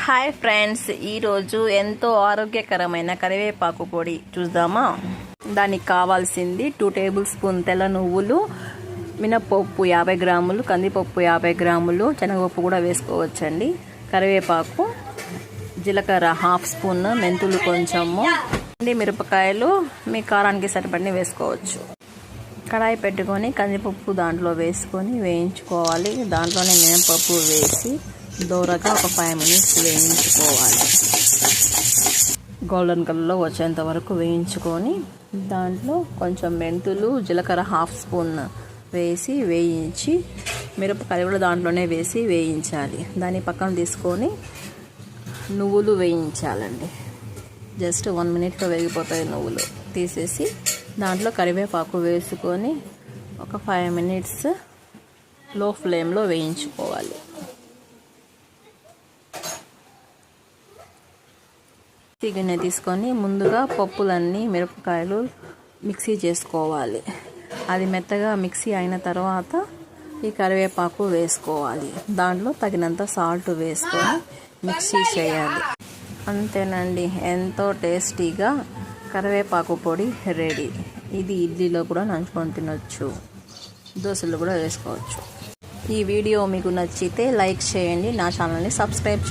Hi friends, ఈరోజు ఎంతో ఆరోగ్యకరమైన కరివేపాకు పొడి చూద్దామా. దానికి కావాల్సింది 2 టేబుల్ స్పూన్ తెల్ల నువ్వులు, మినపప్పు 50 గ్రాములు, కందిపప్పు 50 గ్రాములు, శనగపప్పు కూడా వేసుకోవచ్చండి, కరివేపాకు, జీలకర్ర 1/2 స్పూన్, మెంతులు కొంచెము, మిరపకాయలు మీ కారానికి సరిపడి వేసుకోవచ్చు. కడాయి పెట్టుకొని కందిపప్పు దాంట్లో వేసుకొని వేయించుకోవాలి. దాంట్లోనే మినపప్పు వేసి దూరగా ఒక 5 మినిట్స్ వేయించుకోవాలి. గోల్డెన్ కలర్లో వచ్చేంత వరకు వేయించుకొని దాంట్లో కొంచెం మెంతులు, జీలకర్ర 1/2 స్పూన్ వేసి వేయించి మిరపకాయలు కూడా దాంట్లోనే వేసి వేయించాలి. దాన్ని పక్కన తీసుకొని నువ్వులు వేయించాలండి. జస్ట్ 1 మినిట్లో వేగిపోతాయి నువ్వులు. తీసేసి దాంట్లో కరివేపాకు వేసుకొని ఒక 5 మినిట్స్ లో ఫ్లేమ్లో వేయించుకోవాలి. గిన్నె తీసుకొని ముందుగా పప్పులన్నీ మిరపకాయలు మిక్సీ చేసుకోవాలి. అది మెత్తగా మిక్సీ అయిన తర్వాత ఈ కరివేపాకు వేసుకోవాలి. దాంట్లో తగినంత సాల్ట్ వేసుకొని మిక్సీ చేయాలి. అంతేనండి, ఎంతో టేస్టీగా కరివేపాకు పొడి రెడీ. ఇది ఇడ్లీలో కూడా నంచుకొని తినొచ్చు, దోశలు కూడా వేసుకోవచ్చు. ఈ వీడియో మీకు నచ్చితే లైక్ చేయండి, నా ఛానల్ని సబ్స్క్రైబ్